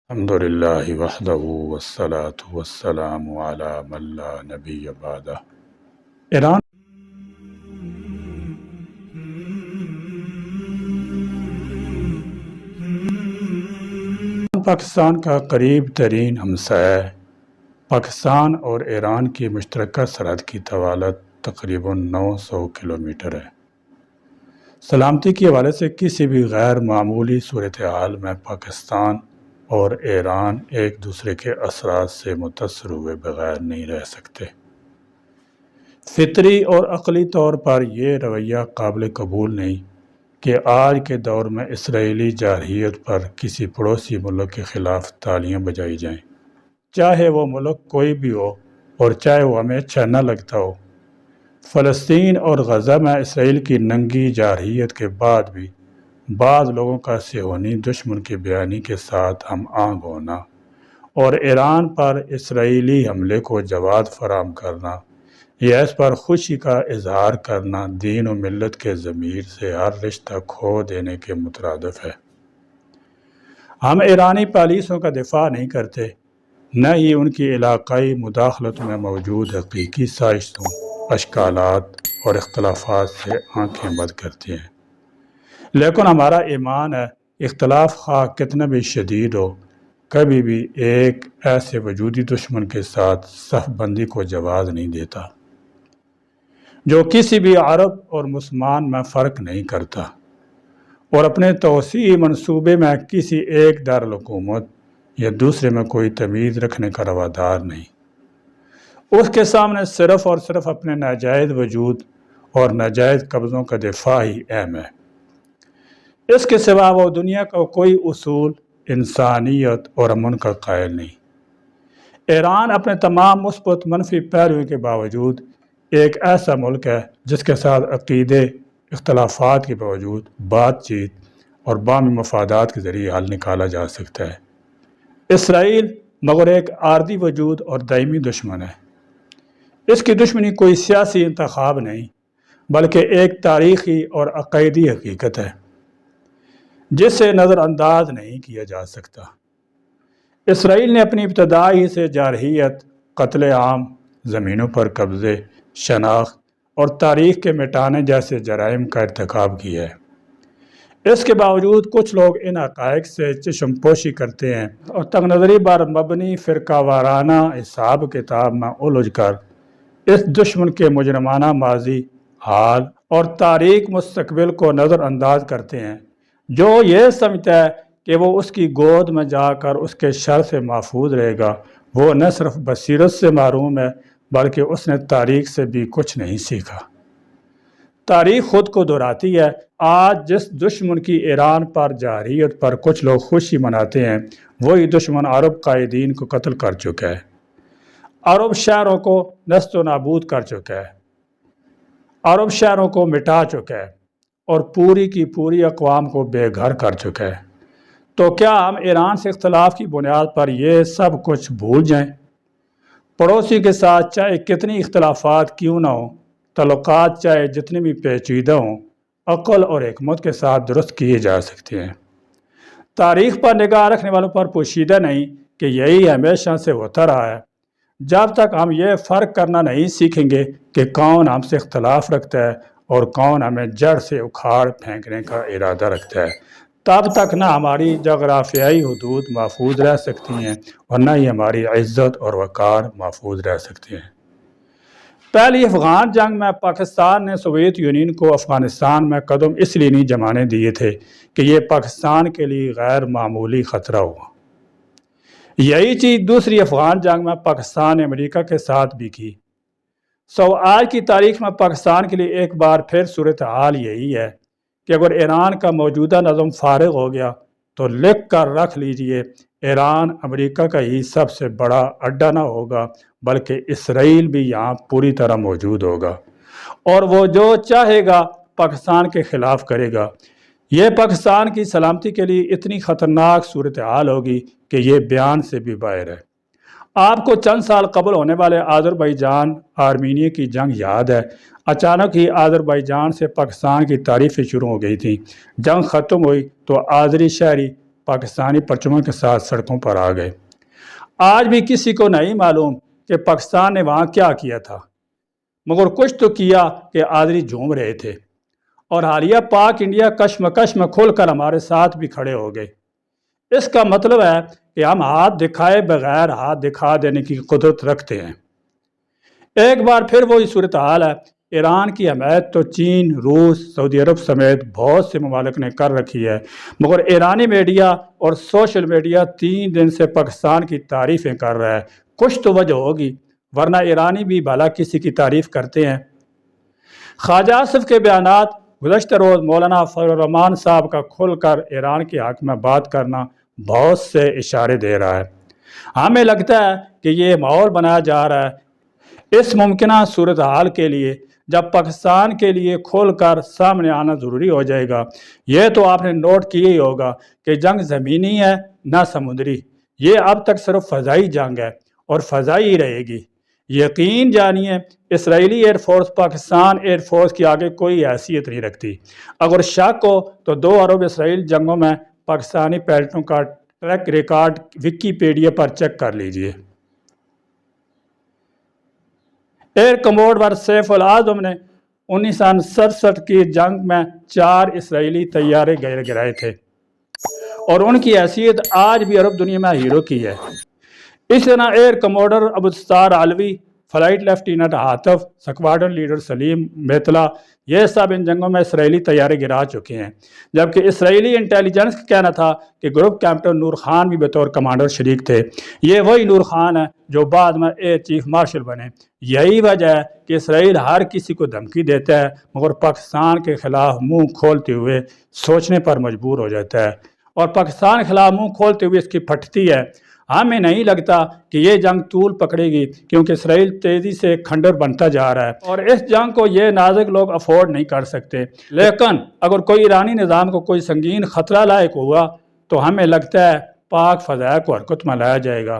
الحمدللہ وحدہ والصلاة والسلام علی من لا نبی بعدہ۔ ایران پاکستان کا قریب ترین ہمسایہ ہے۔ پاکستان اور ایران کی مشترکہ سرحد کی طوالت تقریباً 900 کلومیٹر ہے۔ سلامتی کے حوالے سے کسی بھی غیر معمولی صورتحال میں پاکستان اور ایران ایک دوسرے کے اثرات سے متاثر ہوئے بغیر نہیں رہ سکتے۔ فطری اور عقلی طور پر یہ رویہ قابل قبول نہیں کہ آج کے دور میں اسرائیلی جارحیت پر کسی پڑوسی ملک کے خلاف تالیاں بجائی جائیں، چاہے وہ ملک کوئی بھی ہو اور چاہے وہ ہمیں اچھا نہ لگتا ہو۔ فلسطین اور غزہ میں اسرائیل کی ننگی جارحیت کے بعد بھی بعض لوگوں کا صہیونی دشمن کی بیانی کے ساتھ ہم آہنگ ہونا اور ایران پر اسرائیلی حملے کو جواز فراہم کرنا یا اس پر خوشی کا اظہار کرنا دین و ملت کے ضمیر سے ہر رشتہ کھو دینے کے مترادف ہے۔ ہم ایرانی پالیسیوں کا دفاع نہیں کرتے، نہ ہی ان کی علاقائی مداخلت میں موجود حقیقی سازشوں، اشکالات اور اختلافات سے آنکھیں بند کرتے ہیں۔ لیکن ہمارا ایمان ہے اختلاف خواہ کتنا بھی شدید ہو، کبھی بھی ایک ایسے وجودی دشمن کے ساتھ صف بندی کو جواز نہیں دیتا جو کسی بھی عرب اور مسلمان میں فرق نہیں کرتا اور اپنے توسیعی منصوبے میں کسی ایک دارالحکومت یا دوسرے میں کوئی تمیز رکھنے کا روادار نہیں۔ اس کے سامنے صرف اور صرف اپنے ناجائز وجود اور ناجائز قبضوں کا دفاع ہی اہم ہے۔ اس کے سوا وہ دنیا کا کوئی اصول، انسانیت اور امن کا قائل نہیں۔ ایران اپنے تمام مثبت منفی پہلوؤں کے باوجود ایک ایسا ملک ہے جس کے ساتھ عقیدے، اختلافات کے باوجود بات چیت اور باہمی مفادات کے ذریعے حل نکالا جا سکتا ہے۔ اسرائیل مگر ایک عارضی وجود اور دائمی دشمن ہے۔ اس کی دشمنی کوئی سیاسی انتخاب نہیں بلکہ ایک تاریخی اور عقائدی حقیقت ہے جسے نظر انداز نہیں کیا جا سکتا۔ اسرائیل نے اپنی ابتدا ہی سے جارحیت، قتل عام، زمینوں پر قبضے، شناخت اور تاریخ کے مٹانے جیسے جرائم کا ارتکاب کیا ہے۔ اس کے باوجود کچھ لوگ ان حقائق سے چشم پوشی کرتے ہیں اور تنگ نظری پر مبنی فرقہ وارانہ حساب کتاب میں الجھ کر اس دشمن کے مجرمانہ ماضی، حال اور تاریک مستقبل کو نظر انداز کرتے ہیں، جو یہ سمجھتا ہے کہ وہ اس کی گود میں جا کر اس کے شر سے محفوظ رہے گا۔ وہ نہ صرف بصیرت سے محروم ہے بلکہ اس نے تاریخ سے بھی کچھ نہیں سیکھا۔ تاریخ خود کو دہراتی ہے۔ آج جس دشمن کی ایران پر جارحیت پر کچھ لوگ خوشی مناتے ہیں، وہی دشمن عرب قائدین کو قتل کر چکا ہے، عرب شہروں کو نیست و نابود کر چکا ہے، عرب شہروں کو مٹا چکا ہے اور پوری کی پوری اقوام کو بے گھر کر چکا ہے۔ تو کیا ہم ایران سے اختلاف کی بنیاد پر یہ سب کچھ بھول جائیں؟ پڑوسی کے ساتھ چاہے کتنی اختلافات کیوں نہ ہوں، تعلقات چاہے جتنے بھی پیچیدہ ہوں، عقل اور حکمت کے ساتھ درست کیے جا سکتے ہیں۔ تاریخ پر نگاہ رکھنے والوں پر پوشیدہ نہیں کہ یہی ہمیشہ سے ہوتا رہا ہے۔ جب تک ہم یہ فرق کرنا نہیں سیکھیں گے کہ کون ہم سے اختلاف رکھتا ہے اور کون ہمیں جڑ سے اکھاڑ پھینکنے کا ارادہ رکھتا ہے، تب تک نہ ہماری جغرافیائی حدود محفوظ رہ سکتی ہیں اور نہ ہی ہماری عزت اور وقار محفوظ رہ سکتے ہیں۔ پہلی افغان جنگ میں پاکستان نے سوویت یونین کو افغانستان میں قدم اس لیے نہیں جمانے دیے تھے کہ یہ پاکستان کے لیے غیر معمولی خطرہ ہوا۔ یہی چیز دوسری افغان جنگ میں پاکستان نے امریکہ کے ساتھ بھی کی۔ آج کی تاریخ میں پاکستان کے لیے ایک بار پھر صورتحال یہی ہے کہ اگر ایران کا موجودہ نظم فارغ ہو گیا تو لکھ کر رکھ لیجئے، ایران امریکہ کا ہی سب سے بڑا اڈا نہ ہوگا بلکہ اسرائیل بھی یہاں پوری طرح موجود ہوگا اور وہ جو چاہے گا پاکستان کے خلاف کرے گا۔ یہ پاکستان کی سلامتی کے لیے اتنی خطرناک صورتحال ہوگی کہ یہ بیان سے بھی باہر ہے۔ آپ کو چند سال قبل ہونے والے آذربائیجان آرمینیا کی جنگ یاد ہے۔ اچانک ہی آذربائیجان سے پاکستان کی تعریفیں شروع ہو گئی تھیں۔ جنگ ختم ہوئی تو آذری شہری پاکستانی پرچموں کے ساتھ سڑکوں پر آ گئے۔ آج بھی کسی کو نہیں معلوم کہ پاکستان نے وہاں کیا کیا تھا، مگر کچھ تو کیا کہ آدمی جھوم رہے تھے، اور حالیہ پاک انڈیا کشمکش میں کھل کر ہمارے ساتھ بھی کھڑے ہو گئے۔ اس کا مطلب ہے کہ ہم ہاتھ دکھائے بغیر ہاتھ دکھا دینے کی قدرت رکھتے ہیں۔ ایک بار پھر وہی صورتحال ہے۔ ایران کی حمایت تو چین، روس، سعودی عرب سمیت بہت سے ممالک نے کر رکھی ہے، مگر ایرانی میڈیا اور سوشل میڈیا 3 دن سے پاکستان کی تعریفیں کر رہا ہے۔ کچھ تو وجہ ہوگی، ورنہ ایرانی بھی بھلا کسی کی تعریف کرتے ہیں؟ خواجہ آصف کے بیانات گزشتہ روز مولانا فضل الرحمان صاحب کا کھل کر ایران کے حق میں بات کرنا بہت سے اشارے دے رہا ہے۔ ہمیں لگتا ہے کہ یہ ماحول بنایا جا رہا ہے اس ممکنہ صورتحال کے لیے جب پاکستان کے لیے کھول کر سامنے آنا ضروری ہو جائے گا۔ یہ تو آپ نے نوٹ کیا ہی ہوگا کہ جنگ زمینی ہے نہ سمندری، یہ اب تک صرف فضائی جنگ ہے اور فضائی ہی رہے گی۔ یقین جانیے اسرائیلی air force Pakistan air force کی آگے کوئی حیثیت نہیں رکھتی۔ اگر شک ہو تو 2 ارب اسرائیل جنگوں میں پاکستانی پائلٹوں کا ٹریک ریکارڈ ویکیپیڈیا پر چیک کر لیجئے۔ ایئر کموڈور سیف العظم نے 1967 کی جنگ میں 4 اسرائیلی طیارے گرائے تھے، اور ان کی حیثیت آج بھی عرب دنیا میں ہیرو کی ہے۔ اس طرح air commodore Abdul Sattar Alvi, flight lieutenant Atif, squadron leader Saleem Mitla, یہ سب ان جنگوں میں اسرائیلی طیارے گرا چکے ہیں، جبکہ اسرائیلی انٹیلیجنس کا کہنا تھا کہ گروپ کیپٹن نور خان بھی بطور کمانڈر شریک تھے۔ یہ وہی نور خان ہے جو بعد میں ایئر چیف مارشل بنے۔ یہی وجہ ہے کہ اسرائیل ہر کسی کو دھمکی دیتا ہے، مگر پاکستان کے خلاف منہ کھولتے ہوئے سوچنے پر مجبور ہو جاتا ہے، اور پاکستان کے خلاف منہ کھولتے ہوئے اس کی پھٹتی ہے۔ ہمیں نہیں لگتا کہ یہ جنگ طول پکڑے گی، کیونکہ اسرائیل تیزی سے کھنڈر بنتا جا رہا ہے، اور اس جنگ کو یہ نازک لوگ افورڈ نہیں کر سکتے۔ لیکن اگر کوئی ایرانی نظام کو کوئی سنگین خطرہ لاحق ہوا تو ہمیں لگتا ہے پاک فضائیہ کو حرکت میں لایا جائے گا۔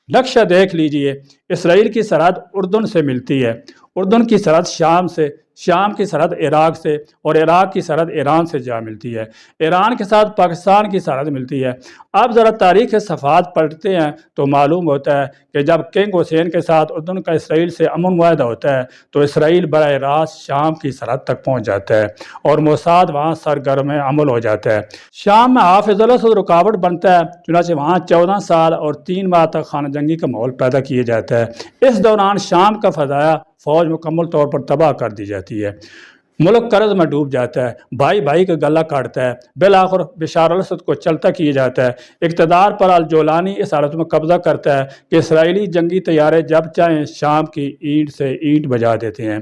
نقشہ دیکھ لیجئے، اسرائیل کی سرحد اردن سے ملتی ہے، اردن کی سرحد شام سے، شام کی سرحد عراق سے، اور عراق کی سرحد ایران سے جا ملتی ہے۔ ایران کے ساتھ پاکستان کی سرحد ملتی ہے۔ اب ذرا تاریخ صفحات پلٹتے ہیں تو معلوم ہوتا ہے کہ جب کنگ حسین کے ساتھ اردن کا اسرائیل سے امن معاہدہ ہوتا ہے تو اسرائیل براہ راست شام کی سرحد تک پہنچ جاتا ہے، اور موساد وہاں سرگرم عمل ہو جاتا ہے۔ شام میں حافظ الاسد رکاوٹ بنتا ہے، چنانچہ وہاں 14 سال اور 3 ماہ تک خانہ جنگی کا ماحول پیدا کیا جاتا ہے۔ اس دوران شام کا فضائیہ فوج مکمل طور پر تباہ کر دی جاتی ہے، ملک قرض میں ڈوب جاتا ہے، بھائی بھائی کا گلہ کاٹتا ہے، بالآخر بشار الاسد کو چلتا کیا جاتا ہے۔ اقتدار پر الجولانی اس حالت میں قبضہ کرتا ہے کہ اسرائیلی جنگی طیارے جب چاہیں شام کی اینٹ سے اینٹ بجا دیتے ہیں،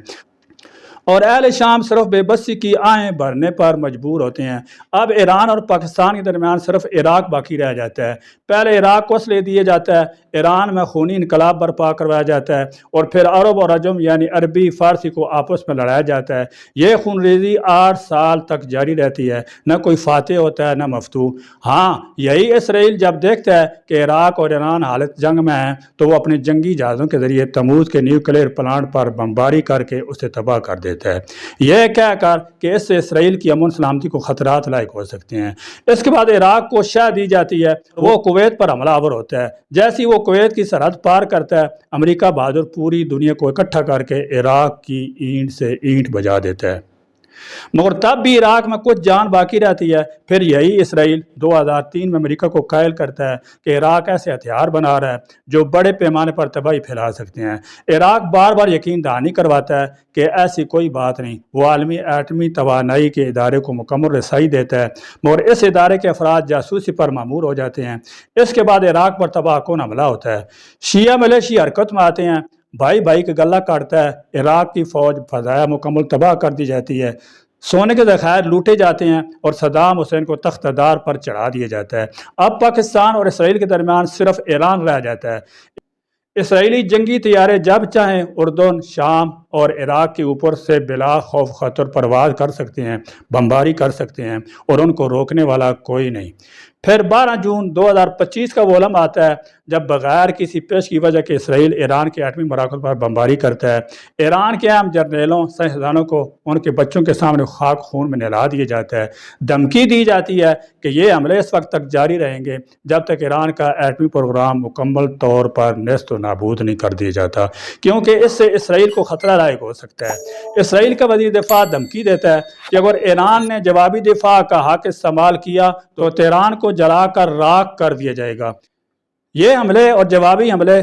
اور اہل شام صرف بے بسی کی آہیں بھرنے پر مجبور ہوتے ہیں۔ اب ایران اور پاکستان کے درمیان صرف عراق باقی رہ جاتا ہے۔ پہلے عراق کو اسلحے دیے جاتا ہے، ایران میں خونی انقلاب برپا کروایا جاتا ہے، اور پھر عرب اور عجم یعنی عربی فارسی کو آپس میں لڑایا جاتا ہے۔ یہ خون ریزی 8 سال تک جاری رہتی ہے، نہ کوئی فاتح ہوتا ہے نہ مفتوح۔ ہاں، یہی اسرائیل جب دیکھتا ہے کہ عراق اور ایران حالت جنگ میں ہیں تو وہ اپنے جنگی جہازوں کے ذریعے تموز کے نیوکلیئر پلانٹ پر بمباری کر کے اسے تباہ کر دیتا ہے، یہ کہہ کر کہ اس سے اسرائیل کی امن سلامتی کو خطرات لاحق ہو سکتے ہیں۔ اس کے بعد عراق کو شہ دی جاتی ہے، وہ کویت پر حملہ آور ہوتا ہے۔ جیسی وہ کویت کی سرحد پار کرتا ہے، امریکہ بہادر پوری دنیا کو اکٹھا کر کے عراق کی اینٹ سے اینٹ بجا دیتا ہے، مگر تب بھی عراق میں کچھ جان باقی رہتی ہے۔ پھر یہی اسرائیل 2003 میں امریکہ کو قائل کرتا ہے کہ عراق ایسے ہتھیار بنا رہا ہے جو بڑے پیمانے پر تباہی پھیلا سکتے ہیں۔ عراق بار بار یقین دہانی کرواتا ہے کہ ایسی کوئی بات نہیں، وہ عالمی ایٹمی توانائی کے ادارے کو مکمل رسائی دیتا ہے، مگر اس ادارے کے افراد جاسوسی پر مامور ہو جاتے ہیں۔ اس کے بعد عراق پر تباہ کن حملہ ہوتا ہے، شیعہ ملیشیا حرکت میں آتے ہیں، بھائی بھائی کا گلہ کاٹتا ہے، عراق کی فوج فضائیہ مکمل تباہ کر دی جاتی ہے، سونے کے ذخائر لوٹے جاتے ہیں، اور صدام حسین کو تخت دار پر چڑھا دیا جاتا ہے۔ اب پاکستان اور اسرائیل کے درمیان صرف ایران رہ جاتا ہے۔ اسرائیلی جنگی طیارے جب چاہیں اردن، شام اور عراق کے اوپر سے بلا خوف خطر پرواز کر سکتے ہیں، بمباری کر سکتے ہیں، اور ان کو روکنے والا کوئی نہیں۔ پھر 12 جون 2025 کا وہ لمحہ آتا ہے جب بغیر کسی پیش کی وجہ کے اسرائیل ایران کے ایٹمی مراکز پر بمباری کرتا ہے۔ ایران کے اہم جرنیلوں سائنسدانوں کو ان کے بچوں کے سامنے خاک خون میں نہلا دیا جاتا ہے۔ دھمکی دی جاتی ہے کہ یہ حملے اس وقت تک جاری رہیں گے جب تک ایران کا ایٹمی پروگرام مکمل طور پر نیست و نابود نہیں کر دیا جاتا، کیونکہ اس سے اسرائیل کو خطرہ لاحق ہو سکتا ہے۔ اسرائیل کا وزیر دفاع دھمکی دیتا ہے کہ اگر ایران نے جوابی دفاع کا حق استعمال کیا تو تہران کو جلا کر راکھ کر دیا جائے گا۔ یہ حملے اور جوابی حملے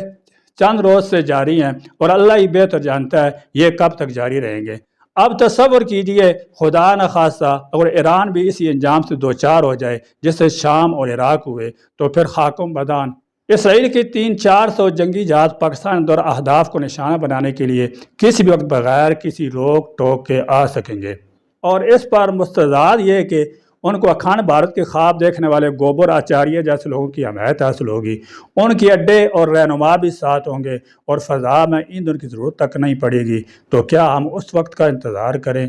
چند روز سے جاری ہیں اور اللہ ہی بہتر جانتا ہے یہ کب تک جاری رہیں گے۔ اب تصور کیجئے خدا نخواستہ اگر ایران بھی اسی انجام سے دوچار ہو جائے جس سے شام اور عراق ہوئے، تو پھر خاکم بدان اسرائیل کی 300-400 جنگی جہاز پاکستان اندر اہداف کو نشانہ بنانے کے لیے کسی بھی وقت بغیر کسی روک ٹوک کے آ سکیں گے۔ اور اس پر مستضاد یہ کہ ان کو اکھنڈ بھارت کے خواب دیکھنے والے گوبر آچاریہ جیسے لوگوں کی حمایت حاصل ہوگی، ان کی اڈے اور رہنما بھی ساتھ ہوں گے اور فضا میں ایندھن کی ضرورت تک نہیں پڑے گی۔ تو کیا ہم اس وقت کا انتظار کریں؟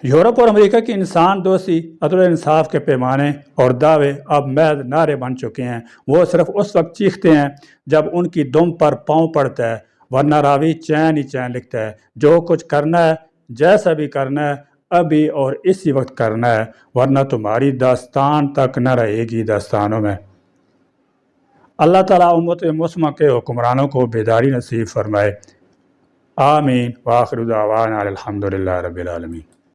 یورپ اور امریکہ کی انسان دوستی، عدل و انصاف کے پیمانے اور دعوے اب محض نعرے بن چکے ہیں۔ وہ صرف اس وقت چیختے ہیں جب ان کی دم پر پاؤں پڑتا ہے، ورنہ راوی چین ہی چین لکھتا ہے۔ جو کچھ کرنا ہے، جیسا بھی کرنا ہے، ابھی اور اسی وقت کرنا ہے، ورنہ تمہاری داستان تک نہ رہے گی داستانوں میں۔ اللہ تعالیٰ امت مسلمہ کے حکمرانوں کو بیداری نصیب فرمائے۔ آمین۔ وآخر دعوانا الحمدللہ رب العالمین۔